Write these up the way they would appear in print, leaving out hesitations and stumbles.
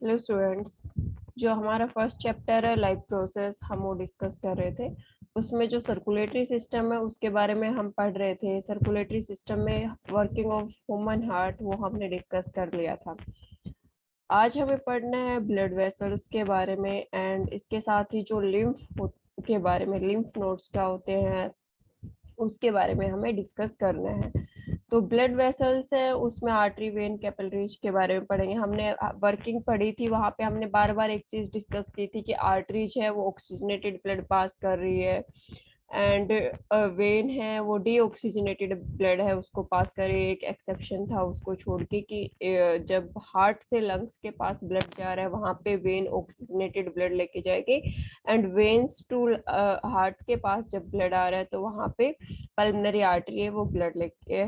Hello students. जो हमारा first chapter है लाइफ प्रोसेस, हम वो डिस्कस कर रहे थे। उसमें जो सर्कुलेटरी सिस्टम है उसके बारे में हम पढ़ रहे थे। सर्कुलेटरी सिस्टम में वर्किंग ऑफ ह्यूमन हार्ट वो हमने डिस्कस कर लिया था। आज हमें पढ़ना है ब्लड वेसल्स के बारे में एंड इसके साथ ही जो लिम्फ के बारे में, लिम्फ नोड्स क्या होते हैं उसके बारे में हमें डिस्कस करना है। तो ब्लड वेसल्स है, उसमें आर्टरी, वेन, कैपिलरीज के बारे में पढ़ेंगे। हमने वर्किंग पढ़ी थी, वहां पे हमने बार बार एक चीज डिस्कस की थी कि आर्टरीज है वो ऑक्सीजनेटेड ब्लड पास कर रही है एंड वेन है वो डीऑक्सीजनेटेड ब्लड है उसको पास कर रही है। एक एक्सेप्शन था उसको छोड़ के कि जब हार्ट से लंग्स के पास ब्लड जा रहा है वहां पे वेन ऑक्सीजनेटेड ब्लड लेके जाएगी एंड वेन्स टू हार्ट के पास जब ब्लड आ रहा है तो वहां पे पल्मनरी आर्टरी है वो ब्लड लेके,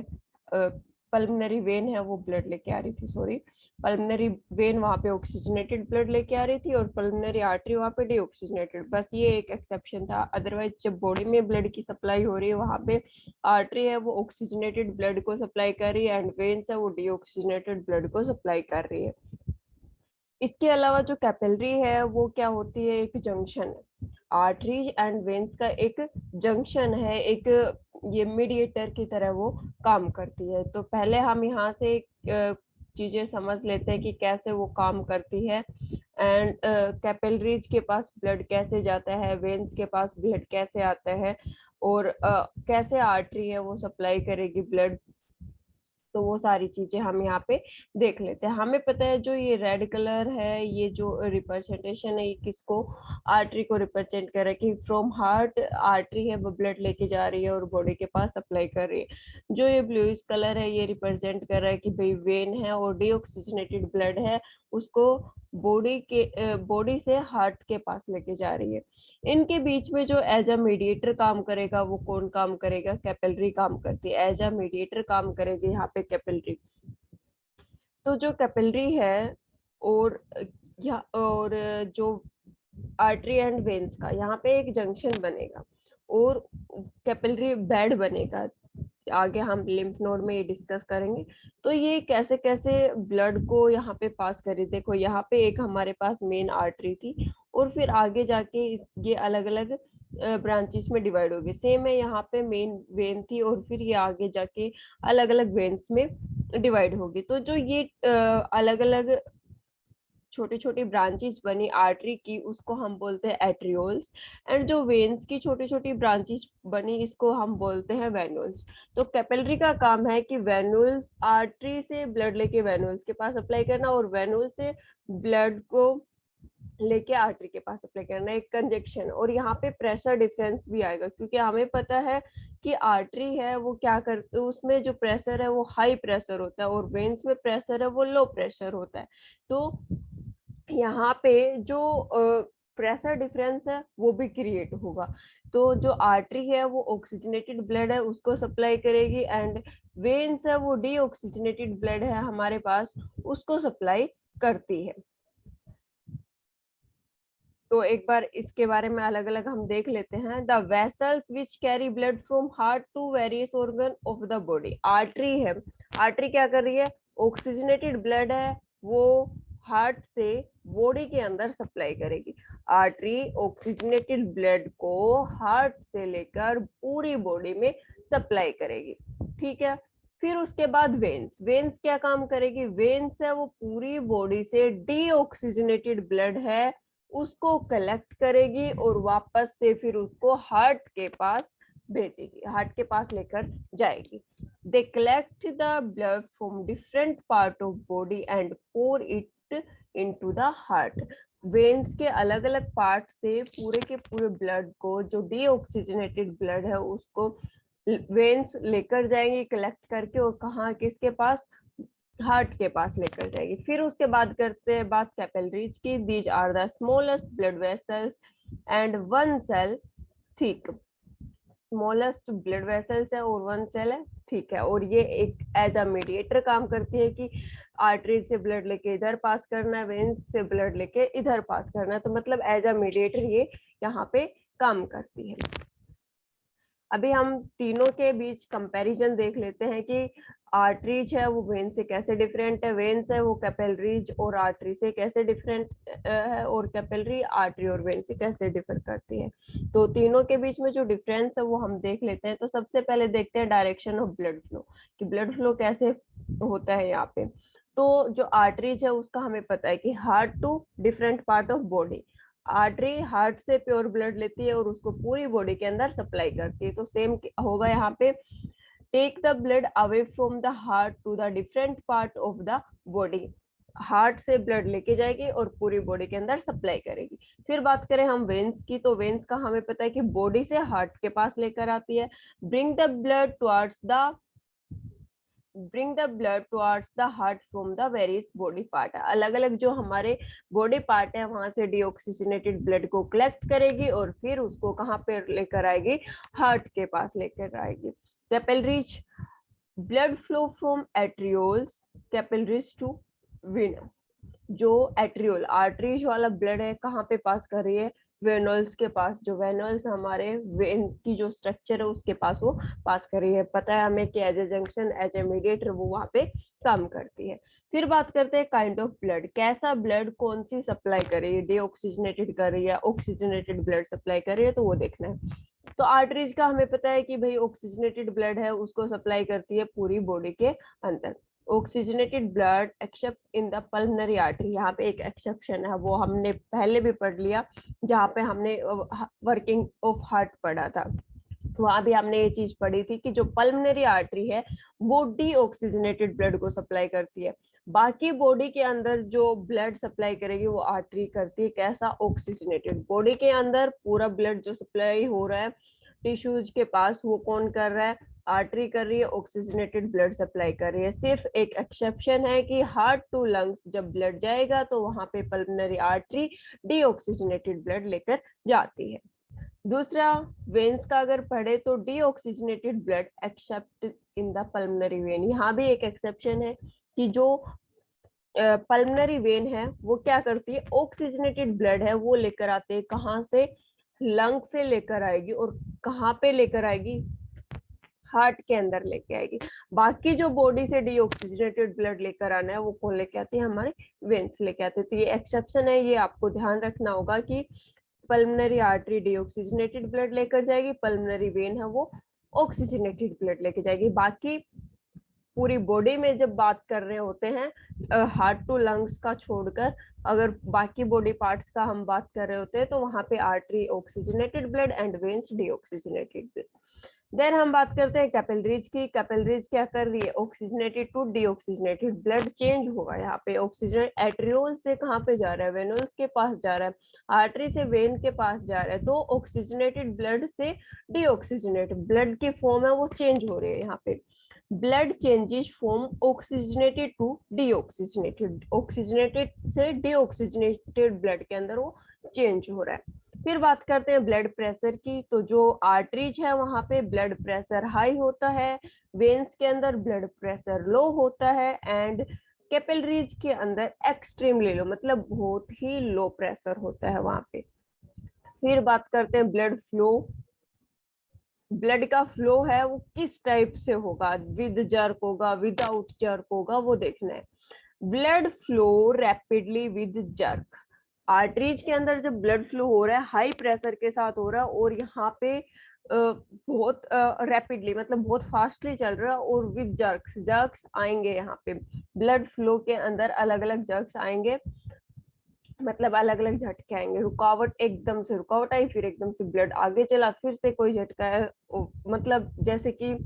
पल्मनरी वेन है वो ब्लड लेके आ रही थी, सॉरी। पल्मनरी वेन वहां पे ऑक्सीजनेटेड ब्लड लेके आ रही थी और पल्मनरी आर्टरी वहां पे डीऑक्सीजनेटेड। बस ये एक एक्सेप्शन था, अदरवाइज जब बॉडी में ब्लड की सप्लाई हो रही है वहां पे आर्टरी है वो ऑक्सीजनेटेड ब्लड को सप्लाई कर रही है एंड वेन्स है वो डीऑक्सीजनेटेड ब्लड को सप्लाई कर रही है। इसके अलावा जो कैपिलरी है वो क्या होती है, एक जंक्शन है। आर्टरीज एंड वेन्स का एक जंक्शन है, एक ये मीडिएटर की तरह वो काम करती है। तो पहले हम यहाँ से चीजें समझ लेते हैं कि कैसे वो काम करती है एंड कैपिलरीज के पास ब्लड कैसे जाता है, वेन्स के पास ब्लड कैसे आता है और कैसे आर्टरी है वो सप्लाई करेगी ब्लड। तो वो सारी चीजें हम यहाँ पे देख लेते हैं। हमें पता है जो ये रेड कलर है, ये जो रिप्रेजेंटेशन है, ये किसको, आर्टरी को रिप्रेजेंट कर रहा है कि फ्रॉम हार्ट आर्टरी है वो ब्लड लेके जा रही है और बॉडी के पास सप्लाई कर रही है। जो ये ब्लूइश कलर है ये रिप्रेजेंट कर रहा है कि भाई वेन है और डीऑक्सीजनेटेड ब्लड है उसको बॉडी से हार्ट के पास लेके जा रही है। इनके बीच में जो एज अ मीडिएटर काम करेगा वो कौन काम करेगा, कैपिलरी काम करती है। एज अ मीडिएटर काम करेगी यहाँ पे कैपिलरी। तो जो कैपिलरी है और और जो आर्टरी एंड वेन्स का यहाँ पे एक जंक्शन बनेगा और कैपिलरी बेड बनेगा। आगे हम लिम्फ नोड में ये डिस्कस करेंगे। तो ये कैसे कैसे ब्लड को यहाँ पे पास करे, देखो यहाँ पे एक हमारे पास मेन आर्टरी थी और फिर आगे जाके ये अलग अलग ब्रांचेस में डिवाइड हो गए। सेम है, यहाँ पे मेन वेन थी और फिर ये आगे जाके अलग अलग वेन्स में डिवाइड होगी। तो जो ये अलग अलग छोटी छोटी ब्रांचेस बनी आर्टरी की उसको हम बोलते हैं एट्रियोल्स एंड जो वेन्स की छोटी छोटी ब्रांचेस बनी इसको हम बोलते हैं वेन्यूल्स। तो कैपिलरी का काम है कि वेन्यूल्स, आर्टरी से ब्लड लेके वेन्यूल्स के पास अप्लाई करना और वेन्यूल से ब्लड को लेके आर्टरी के पास अप्लाई करना, एक कंजक्शन। और यहाँ पे प्रेशर डिफरेंस भी आएगा क्योंकि हमें पता है कि आर्टरी है वो क्या करती है, उसमें जो प्रेशर है वो हाई प्रेशर होता है और वेन्स में प्रेशर है वो लो प्रेशर होता है। तो यहाँ पे जो प्रेशर डिफरेंस है वो भी क्रिएट होगा। तो जो आर्टरी है वो ऑक्सीजनेटेड ब्लड है उसको सप्लाई करेगी एंड वेन्स है वो डीऑक्सीजनेटेड ब्लड है हमारे पास उसको सप्लाई करती है। तो एक बार इसके बारे में अलग अलग हम देख लेते हैं। The vessels which carry blood from heart to various organ of the body. Artery है, आर्टरी क्या कर रही है, ऑक्सीजनेटेड ब्लड है वो हार्ट से बॉडी के अंदर सप्लाई करेगी। आर्टरी ऑक्सीजनेटेड ब्लड को हार्ट से लेकर पूरी बॉडी में सप्लाई करेगी, ठीक है। फिर उसके बाद वेन्स, वेन्स क्या काम करेगी, वेन्स है वो पूरी बॉडी से डीऑक्सीजनेटेड ब्लड है उसको कलेक्ट करेगी और वापस से फिर उसको हार्ट के पास भेजेगी, हार्ट के पास लेकर जाएगी। They collect the blood from different part of body and pour it into the heart. Veins के अलग अलग पार्ट से पूरे के पूरे ब्लड को, जो डीऑक्सीजनेटेड ब्लड है उसको वेन्स लेकर जाएंगे कलेक्ट करके और कहाँ, किसके पास, हार्ट के पास लेकर जाएगी। फिर उसके बाद करते हैं बात कैपिलरीज की। These are the smallest blood vessels and one cell thick. Smallest blood vessels है और वन सेल है, ठीक है। और ये एक एज अ मीडिएटर काम करती है कि आर्टरी से ब्लड लेके इधर पास करना है, वेन्स से ब्लड लेके इधर पास करना है। तो मतलब एज अ मीडिएटर ये यहाँ पे काम करती है। अभी हम तीनों के बीच कंपैरिजन देख लेते हैं कि आर्टरीज है वो वेन से कैसे डिफरेंट है, वेन्स है वो कैपिलरीज और आर्टरी से कैसे डिफरेंट है, और कैपिलरी आर्टरी और वेन से कैसे डिफर करती है। तो तीनों के बीच में जो डिफरेंस है वो हम देख लेते हैं। तो सबसे पहले देखते हैं डायरेक्शन ऑफ ब्लड फ्लो, कि ब्लड फ्लो कैसे होता है यहाँ पे। तो जो आर्टरीज है उसका हमें पता है कि heart to different part of body, artery heart से प्योर ब्लड लेती है और उसको पूरी बॉडी के अंदर सप्लाई करती है। तो सेम होगा यहाँ पे, take the blood away from the heart to the different part of the body, heart से ब्लड लेके जाएगी और पूरी बॉडी के अंदर सप्लाई करेगी। फिर बात करें हम वेन्स की, तो वेन्स का हमें पता है कि बॉडी से हार्ट के पास लेकर आती है। Bring the blood towards the heart from the various body part, अलग अलग जो हमारे बॉडी पार्ट है वहां से डीऑक्सीजनेटेड ब्लड को कलेक्ट करेगी और फिर उसको कहाँ पे लेकर आएगी, हार्ट के पास लेकर आएगी। Capillaries, blood flow from arterioles capillaries to venous, जो एट्रियोल आर्टरीज वाला ब्लड है कहाँ पे पास कर रही है, वेनल्स के पास, जो वेनल्स हमारे वेन की जो स्ट्रक्चर है उसके पास वो पास कर रही है। पता है हमें कि as a junction as a mediator वो वहां पे काम करती है। फिर बात करते हैं काइंड ऑफ ब्लड, कैसा ब्लड कौन सी सप्लाई कर रही है, डीऑक्सीजनेटेड कर रही है, ऑक्सीजनेटेड ब्लड सप्लाई कर रही है, तो वो देखना है। तो आर्टरीज का हमें पता है कि भाई ऑक्सीजनेटेड ब्लड है उसको सप्लाई करती है पूरी बॉडी के अंदर। Oxygenated blood accept in the pulmonary artery, यहाँ पे एक एक्सेप्शन है, वो हमने पहले भी पढ़ लिया जहाँ पे हमने वर्किंग ऑफ हार्ट पढ़ा था। वहां भी हमने ये चीज पढ़ी थी कि जो पल्मनरी आर्टरी है वो डीऑक्सीजनेटेड ब्लड को सप्लाई करती है। बाकी बॉडी के अंदर जो ब्लड सप्लाई करेगी वो आर्टरी करती है, कैसा, ऑक्सीजनेटेड। बॉडी के अंदर पूरा ब्लड जो सप्लाई हो रहा है टिश्यूज के पास वो कौन कर रहा है, आर्टरी कर रही है, ऑक्सीजनेटेड ब्लड सप्लाई कर रही है। सिर्फ एक एक्सेप्शन है कि हार्ट टू लंग्स जब ब्लड जाएगा तो वहां पे पल्मनरी आर्टरी डीऑक्सीजनेटेड ब्लड लेकर जाती है। दूसरा, वेन्स का अगर पढ़े तो deoxygenated blood accept in the pulmonary when, यहाँ भी एक एक्सेप्शन है कि जो पल्मनरी वेन है वो क्या करती है, ऑक्सीजनेटेड ब्लड है वो लेकर आते हैं, कहाँ से, लंग से लेकर आएगी, और कहाँ पे लेकर आएगी, हार्ट के अंदर लेके आएगी। बाकी जो बॉडी से डीऑक्सीजनेटेड ब्लड लेकर आना है वो कौन लेके आती है, हमारे वेन्स लेके आते हैं। तो ये एक्सेप्शन है, ये आपको ध्यान रखना होगा कि पल्मनरी आर्टरी डीऑक्सीजनेटेड ब्लड लेकर जाएगी, पल्मनरी वेन है वो ऑक्सीजनेटेड ब्लड लेके जाएगी। बाकी पूरी बॉडी में जब बात कर रहे होते हैं हार्ट टू लंग्स का छोड़कर, अगर बाकी बॉडी पार्ट्स का हम बात कर रहे होते हैं तो वहां पे artery oxygenated blood and veins deoxygenated blood. Then हम बात करते हैं कैपिलरीज की, कैपिलरीज क्या कर रही है, oxygenated to deoxygenated blood change होगा। यहाँ पे ऑक्सीजन एट्रियोल से कहाँ पे जा रहा है, वेनल्स के पास जा रहा है, आर्टरी से वेन के पास जा रहा है, तो ऑक्सीजनेटेड ब्लड से डीऑक्सीजनेटेड ब्लड की फॉर्म है वो चेंज हो रही है। यहाँ पे blood changes from oxygenated to deoxygenated, oxygenated से डीऑक्सीजनेटेड ब्लड के अंदर वो चेंज हो रहा है। फिर बात करते हैं ब्लड प्रेशर की, तो जो आर्टरीज है वहां पे ब्लड प्रेशर हाई होता है, वेन्स के अंदर ब्लड प्रेशर लो होता है, एंड कैपिलरीज के अंदर एक्सट्रीमली लो, मतलब बहुत ही लो प्रेशर होता है वहां पे। फिर बात करते हैं ब्लड फ्लो, ब्लड का फ्लो है वो किस टाइप से होगा, विद जर्क होगा, विदाउट जर्क होगा, वो देखना है। Blood flow rapidly with jerk, arteries के अंदर जब ब्लड फ्लो हो रहा है हाई प्रेशर के साथ हो रहा है और यहाँ पे बहुत रैपिडली मतलब बहुत फास्टली चल रहा है, और विद जर्क्स, जर्क्स आएंगे यहाँ पे ब्लड फ्लो के अंदर, अलग अलग जर्क्स आएंगे, मतलब अलग अलग झटके आएंगे। रुकावट, एकदम से रुकावट आई, फिर एकदम से ब्लड आगे चला, फिर से कोई झटका है, मतलब जैसे कि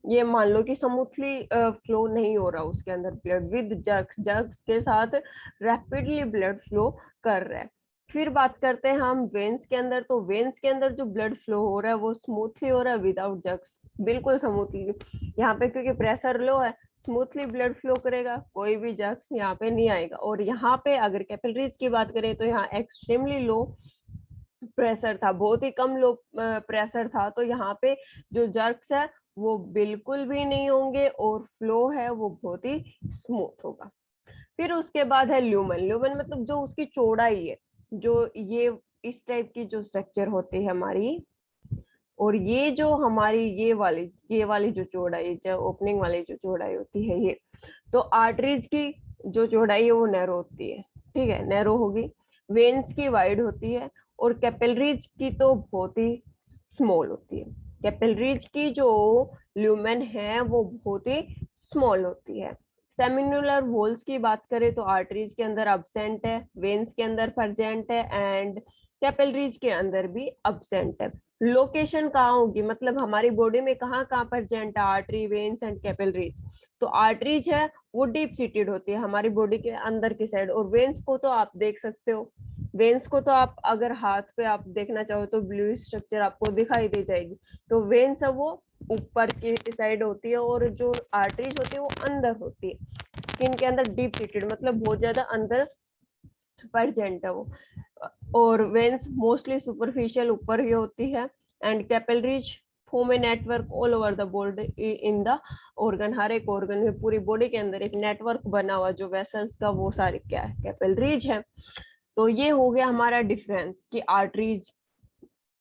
ये मान लो कि स्मूथली फ्लो नहीं हो रहा उसके अंदर ब्लड, विद जर्क्स, जर्क्स के साथ रैपिडली ब्लड फ्लो कर रहा है। फिर बात करते हैं हम वेन्स के अंदर, तो वेन्स के अंदर जो ब्लड फ्लो हो रहा है वो स्मूथली हो रहा है, विदाउट जर्क्स, बिल्कुल स्मूथली। यहाँ पे क्योंकि प्रेशर लो है, स्मूथली ब्लड फ्लो करेगा, कोई भी जर्क्स यहाँ पे नहीं आएगा। और यहाँ पे अगर कैपिलरीज की बात करें तो यहाँ एक्सट्रीमली लो प्रेशर था, बहुत ही कम लो प्रेशर था, तो यहाँ पे जो जर्क्स है वो बिल्कुल भी नहीं होंगे और फ्लो है वो बहुत ही स्मूथ होगा। फिर उसके बाद है ल्यूमन, ल्यूमन मतलब जो उसकी चौड़ाई है, जो ये इस टाइप की जो स्ट्रक्चर होती है हमारी, और ये जो हमारी ये वाली जो चौड़ाई, जो ओपनिंग वाली जो चौड़ाई होती है ये, तो आर्टरीज की जो चौड़ाई है वो नैरो होती है, ठीक है, नैरो होगी। वेन्स की वाइड होती है, और कैपिलरीज की तो बहुत ही स्मॉल होती है। कैपिलरीज की जो ल्यूमेन है वो बहुत ही स्मॉल होती है। सेमिनुलर वॉल्स की बात करें तो आर्टरीज के अंदर अब्सेंट है, वेन्स के अंदर प्रेजेंट है, एंड कैपिलरीज के अंदर भी अब्सेंट है। लोकेशन कहाँ होगी, मतलब हमारी बॉडी में कहाँ कहाँ प्रेजेंट है आर्टरी, वेन्स एंड कैपिलरीज। तो आर्टरीज है वो डीप सीटेड होती है हमारी बॉडी के अंदर की साइड, और वेन्स को तो आप देख सकते हो, वेन्स को तो आप अगर हाथ पे आप देखना चाहो तो ब्लू स्ट्रक्चर आपको दिखाई दे जाएगी। तो वेन्स है वो ऊपर की साइड होती है, और जो आर्टरीज होती है वो अंदर होती है, स्किन के अंदर डीप सीटेड, मतलब बहुत ज्यादा अंदर प्रेजेंट है वो। और वेन्स मोस्टली सुपरफिशियल ऊपर ही होती है, and capillaries form a network all over the body in the organ. हर एक ऑर्गन में पूरी बॉडी के अंदर एक नेटवर्क बना हुआ जो वेसल्स का, वो सारे क्या है, कैपिलरीज है। तो ये हो गया हमारा डिफरेंस कि आर्टरीज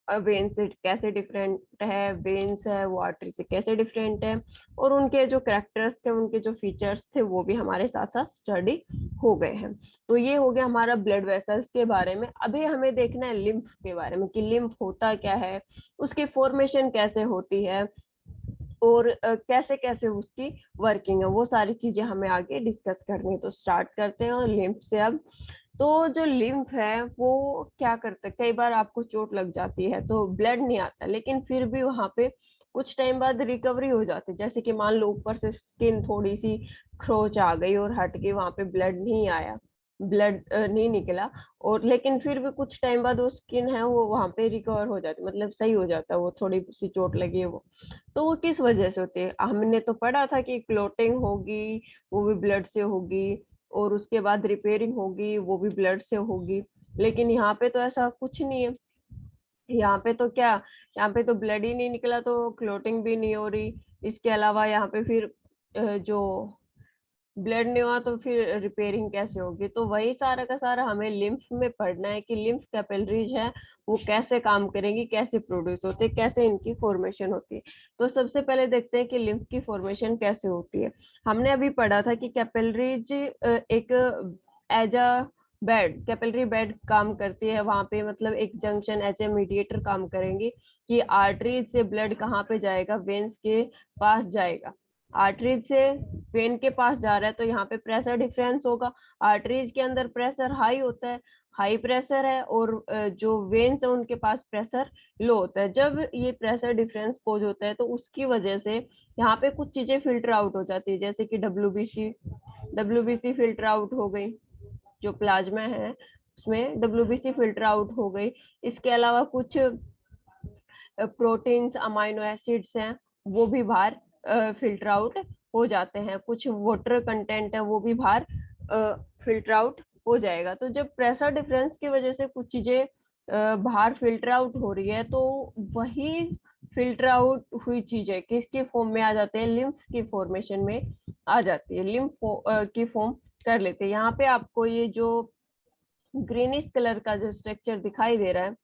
वेन से कैसे डिफरेंट है, वेन्स है वो आर्टरी से कैसे डिफरेंट है, और उनके जो कैरेक्टर्स थे, उनके जो फीचर्स थे वो भी हमारे साथ साथ स्टडी हो गए हैं। तो ये हो गया हमारा ब्लड वेसल्स के बारे में। अभी हमें देखना है लिम्फ के बारे में कि लिम्फ होता क्या है, उसकी फॉर्मेशन कैसे होती है, और कैसे कैसे उसकी वर्किंग है, वो सारी चीजें हमें आगे डिस्कस करनी है। तो स्टार्ट करते हैं और लिम्फ से। अब तो जो लिम्फ है वो क्या करता है, कई बार आपको चोट लग जाती है तो ब्लड नहीं आता, लेकिन फिर भी वहां पे कुछ टाइम बाद रिकवरी हो जाती है। जैसे कि मान लो ऊपर से स्किन थोड़ी सी खरोच आ गई और हट गई, वहां पे ब्लड नहीं आया, ब्लड नहीं निकला, और लेकिन फिर भी कुछ टाइम बाद वो स्किन है वो वहां पे रिकवर हो जाती है, मतलब सही हो जाता है, वो थोड़ी सी चोट लगी है वो। तो वो किस वजह से होती है, हमने तो पढ़ा था कि क्लोटिंग होगी, वो भी ब्लड से होगी, और उसके बाद रिपेयरिंग होगी, वो भी ब्लड से होगी। लेकिन यहाँ पे तो ऐसा कुछ नहीं है, यहाँ पे तो क्या, यहाँ पे तो ब्लड ही नहीं निकला तो क्लोटिंग भी नहीं हो रही। इसके अलावा यहाँ पे फिर जो ब्लड नहीं हुआ तो फिर रिपेयरिंग कैसे होगी। तो वही सारा का सारा हमें लिम्फ में पढ़ना है कि लिम्फ कैपिलरीज है वो कैसे काम करेंगी, कैसे प्रोड्यूस होते हैं, कैसे इनकी फॉर्मेशन होती है। तो सबसे पहले देखते हैं कि लिम्फ की फॉर्मेशन कैसे होती है। हमने अभी पढ़ा था कि कैपिलरीज एक as a bed, capillary bed काम करती है वहां पे, मतलब एक जंक्शन एज ए मीडिएटर काम करेंगी कि आर्टरीज से ब्लड कहाँ पे जाएगा, वेन्स के पास जाएगा। आर्टरीज से वेन के पास जा रहा है तो यहाँ पे प्रेशर डिफरेंस होगा। आर्टरीज के अंदर प्रेशर हाई होता है, हाई प्रेशर है, और जो वेन्स है उनके पास प्रेशर लो होता है। जब ये प्रेशर डिफरेंस पोज होता है तो उसकी वजह से यहाँ पे कुछ चीजें फिल्टर आउट हो जाती है, जैसे कि डब्ल्यूबीसी फिल्टर आउट हो गई, जो प्लाज्मा है उसमें डब्ल्यूबीसी फिल्टर आउट हो गई। इसके अलावा कुछ प्रोटीन्स, अमाइनो एसिड्स हैं वो भी बाहर फिल्टर आउट हो जाते हैं। कुछ वाटर कंटेंट है वो भी बाहर फिल्टर आउट हो जाएगा। तो जब प्रेशर डिफरेंस की वजह से कुछ चीजें बाहर फिल्टर आउट हो रही है तो वही फिल्टर आउट हुई चीजें किसके फॉर्म में आ जाते हैं, लिम्फ की फॉर्मेशन में आ जाती है, लिम्फ की फॉर्म कर लेते हैं। यहाँ पे आपको ये जो ग्रीनिश कलर का जो स्ट्रक्चर दिखाई दे रहा है,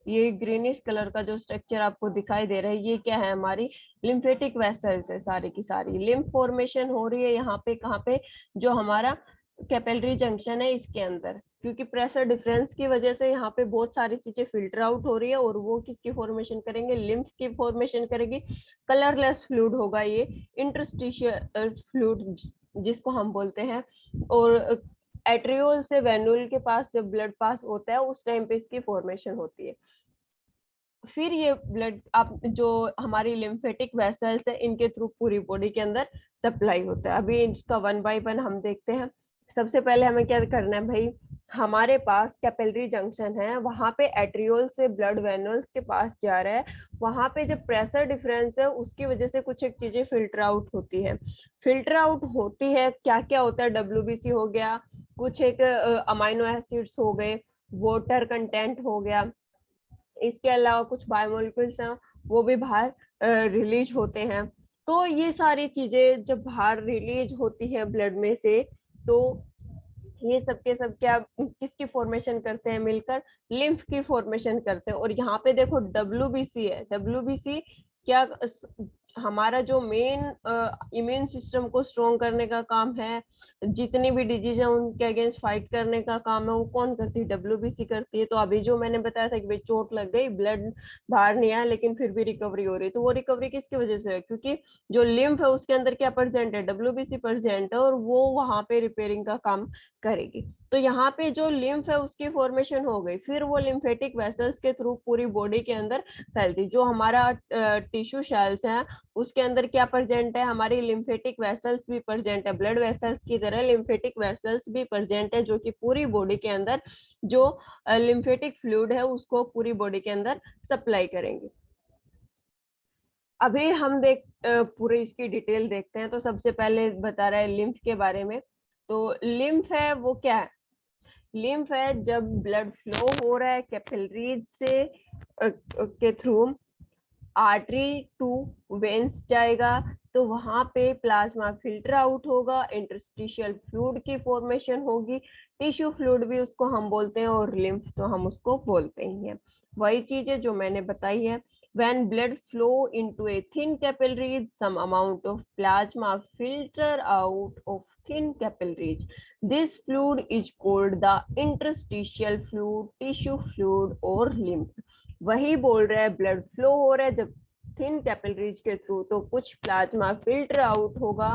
ये ग्रीनिश कलर का जो स्ट्रक्चर आपको दिखाई दे रहा है, ये क्या है, हमारी लिम्फेटिक वेसल्स है सारी की सारी। लिम्फ फॉर्मेशन हो रही है यहाँ पे, कहाँ पे, जो हमारा कैपिलरी जंक्शन है इसके अंदर, क्योंकि प्रेशर डिफरेंस की वजह से यहाँ पे बहुत सारी चीजें फिल्टर आउट हो रही है, और वो किसकी फॉर्मेशन करेंगे, लिम्फ की फॉर्मेशन करेगी। कलरलेस फ्लूइड होगा ये, इंटरस्टिशियल फ्लूइड जिसको हम बोलते हैं। और एट्रियोल से वेन्यूल के पास जब ब्लड पास होता है उस टाइम पे इसकी फॉर्मेशन होती है। फिर ये ब्लड आप जो हमारी लिम्फेटिक वेसल्स है इनके थ्रू पूरी बॉडी के अंदर सप्लाई होता है। अभी इसका वन बाय वन हम देखते हैं। सबसे पहले हमें क्या करना है भाई, हमारे पास कैपिलरी जंक्शन है, वहां पे एट्रियोल से ब्लड वेन्यूल्स के पास जा रहा है। वहां पे जब प्रेशर डिफरेंस है उसकी वजह से कुछ एक चीजें फिल्टर आउट होती है। फिल्टर आउट होती है क्या क्या होता है, डब्ल्यूबीसी हो गया, कुछ एक अमाइनो एसिड्स हो गए, वाटर कंटेंट हो गया, इसके अलावा कुछ बायोमोलिक्यूल्स हैं वो भी बाहर रिलीज होते हैं। तो ये सारी चीजें जब बाहर रिलीज होती है ब्लड में से, तो ये सब के सब क्या किसकी फॉर्मेशन करते हैं मिलकर, लिम्फ की फॉर्मेशन करते हैं। और यहाँ पे देखो WBC है, WBC क्या हमारा जो मेन इम्यून सिस्टम को स्ट्रॉन्ग करने का काम है, जितनी भी डिजीज है उनके अगेंस्ट फाइट करने का काम है, वो कौन करती है, WBC करती है। तो अभी जो मैंने बताया था कि भाई चोट लग गई, ब्लड बाहर नहीं आया लेकिन फिर भी रिकवरी हो रही है, तो वो रिकवरी किसकी वजह से है, क्योंकि जो लिम्फ है उसके अंदर क्या प्रेजेंट है, WBC प्रेजेंट है, और वो वहां पे रिपेयरिंग का काम करेगी। तो यहाँ पे जो लिम्फ है उसकी फॉर्मेशन हो गई, फिर वो लिम्फेटिक वेसल्स के थ्रू पूरी बॉडी के अंदर फैलती। जो हमारा टिश्यू शेल्स है उसके अंदर क्या प्रेजेंट है, हमारी लिम्फेटिक वेसल्स भी प्रेजेंट है, ब्लड वेसल्स की तरह लिम्फेटिक वेसल्स भी प्रेजेंट है, जो कि पूरी बॉडी के अंदर जो लिम्फेटिक फ्लूइड है उसको पूरी बॉडी के अंदर सप्लाई करेंगे। अभी हम पूरे इसकी डिटेल देखते हैं। तो सबसे पहले बता रहा है लिम्फ के बारे में। तो लिम्फ है वो क्या है, लिम्फ है जब ब्लड फ्लो हो रहा है कैपिलरीज से के थ्रू आर्टरी टू वेन्स जाएगा, तो वहां पे प्लाज्मा फिल्टर आउट होगा, इंटरस्टिशियल फ्लूइड की फॉर्मेशन होगी, टिश्यू फ्लूइड भी उसको हम बोलते हैं, और लिम्फ तो हम उसको बोलते ही हैं। वही चीजें जो मैंने बताई है। when blood flow into a thin capillaries, some amount of plasma filter out of thin capillaries. This fluid is called the interstitial fluid, tissue fluid or lymph. वही बोल रहा है, ब्लड फ्लो हो रहा है जब थिन कैपिलरीज के through, तो कुछ प्लाज्मा फिल्टर आउट होगा,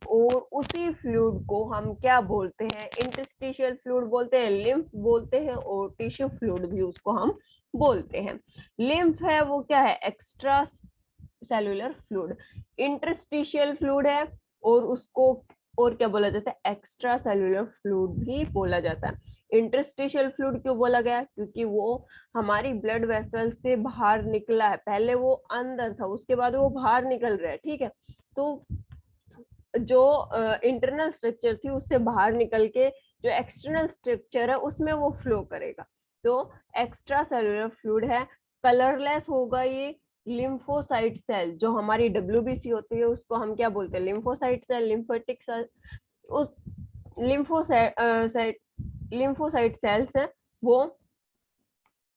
और उसी फ्लूइड को हम क्या बोलते हैं, इंटरस्टिशियल फ्लूइड बोलते हैं, लिम्फ बोलते हैं, और टिश्यू फ्लूइड भी उसको हम बोलते हैं। लिम्फ है वो क्या है, extra cellular fluid. Interstitial fluid है और उसको और क्या बोला जाता है, एक्स्ट्रा सेलुलर फ्लूइड भी बोला जाता है। इंटरस्टिशियल फ्लूइड क्यों बोला गया, क्योंकि वो हमारी ब्लड वेसल से बाहर निकला है, पहले वो अंदर था उसके बाद वो बाहर निकल रहा है, ठीक है। तो जो इंटरनल स्ट्रक्चर थी उससे बाहर निकल के जो एक्सटर्नल स्ट्रक्चर है उसमें वो फ्लो करेगा। तो एक्स्ट्रा सेलुलर फ्लूइड है, कलरलेस होगा ये। लिम्फोसाइट सेल जो हमारी WBC होती है उसको हम क्या बोलते हैं, लिम्फोसाइट सेल, लिम्फेटिक सेल। उस लिम्फोसाइट लिम्फोसाइट सेल्स है वो,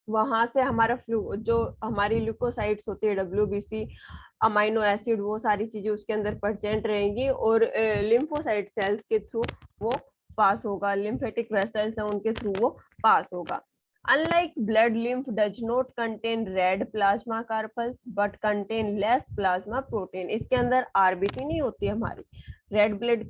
वहां से हमारा फ्लू जो हमारी ल्यूकोसाइट्स होती है WBC, अमाइनो एसिड, वो सारी चीजें उसके अंदर प्रेजेंट रहेंगी, और लिम्फोसाइट सेल्स के थ्रू वो पास होगा, लिम्फेटिक वेसल्स है उनके थ्रू वो पास होगा। Unlike blood, lymph does not contain red plasma corpuscles but contain less plasma protein. इसके अंदर RBC नहीं होती हमारी, रेड ब्लड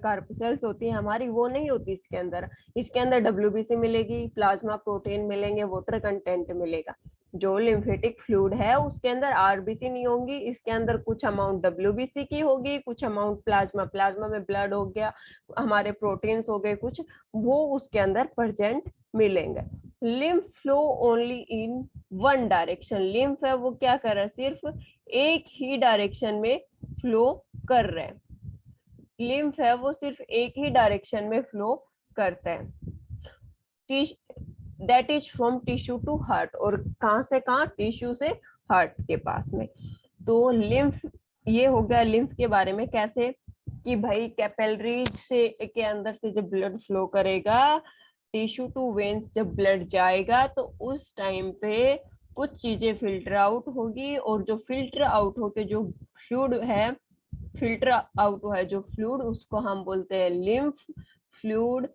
कार्पसेल्स होती है हमारी, वो नहीं होती इसके अंदर। इसके अंदर WBC मिलेगी, प्लाज्मा प्रोटीन मिलेंगे, वाटर कंटेंट मिलेगा। जो लिम्फेटिक फ्लूइड है उसके अंदर RBC नहीं होगी, इसके अंदर कुछ अमाउंट WBC की होगी, कुछ अमाउंट प्लाज्मा में ब्लड हो गया, हमारे प्रोटीन्स हो गए कुछ, वो उसके अंदर प्रेजेंट मिलेंगे। Lymph flow only in one direction. Lymph है वो क्या कर रहा है, सिर्फ एक ही डायरेक्शन में फ्लो कर रहे हैं। लिम्फ है वो सिर्फ एक ही डायरेक्शन में फ्लो करता है, that is from tissue to heart. और कहां से कहां, टिश्यू से हार्ट के पास में। तो लिम्फ, ये हो गया लिम्फ के बारे में। कैसे कि भाई कैपिलरीज से के अंदर से जब ब्लड फ्लो करेगा, टिश्यू टू वेन्स जब ब्लड जाएगा, तो उस टाइम पे कुछ चीजें फिल्टर आउट होगी, और जो फिल्टर आउट होके जो फ्लूइड है, फिल्टर आउट है जो फ्लूइड, उसको हम बोलते हैं लिम्फ फ्लूइड,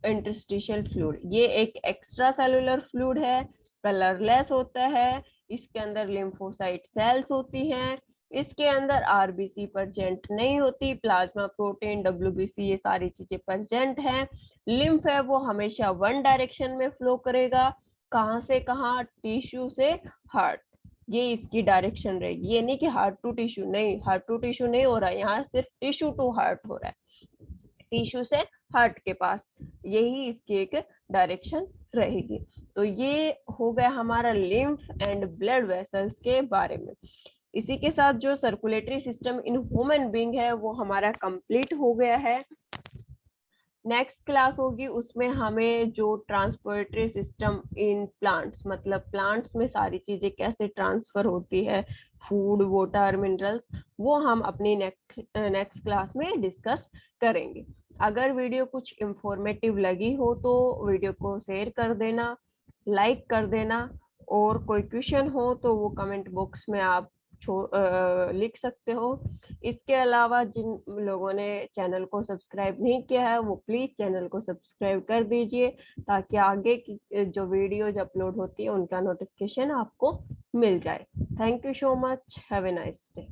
इंटरस्टिशियल फ्लूइड। ये एक एक्स्ट्रा सेलुलर फ्लूइड है, कलरलेस होता है, इसके अंदर लिम्फोसाइट सेल्स होती हैं, इसके अंदर RBC प्रेजेंट नहीं होती, प्लाज्मा प्रोटीन WBC ये सारी चीजें प्रेजेंट हैं। लिम्फ है वो हमेशा वन डायरेक्शन में फ्लो करेगा, कहां से कहां, टिश्यू से हार्ट, ये इसकी डायरेक्शन रहेगी। ये नहीं कि हार्ट टू टिश्यू, नहीं, हार्ट टू टिश्यू नहीं हो रहा है, यहाँ सिर्फ टिश्यू टू हार्ट हो रहा है, टिश्यू से हार्ट के पास, यही इसकी एक डायरेक्शन रहेगी। तो ये हो गया हमारा लिम्फ एंड ब्लड वेसल्स के बारे में। इसी के साथ जो circulatory system in human being है वो हमारा कंप्लीट हो गया है। नेक्स्ट क्लास होगी उसमें हमें जो ट्रांसपोर्टरी सिस्टम इन प्लांट्स, मतलब प्लांट्स में सारी चीजें कैसे ट्रांसफर होती है, फूड, वाटर, मिनरल्स, वो हम अपनी नेक्स्ट क्लास में डिस्कस करेंगे। अगर वीडियो कुछ इंफॉर्मेटिव लगी हो तो वीडियो को शेयर कर देना, लाइक कर देना, और कोई क्वेश्चन हो तो वो कमेंट बॉक्स में आप लिख सकते हो। इसके अलावा जिन लोगों ने चैनल को सब्सक्राइब नहीं किया है वो प्लीज चैनल को सब्सक्राइब कर दीजिए, ताकि आगे की जो वीडियोज अपलोड होती है उनका नोटिफिकेशन आपको मिल जाए। Thank you so much, have a nice day.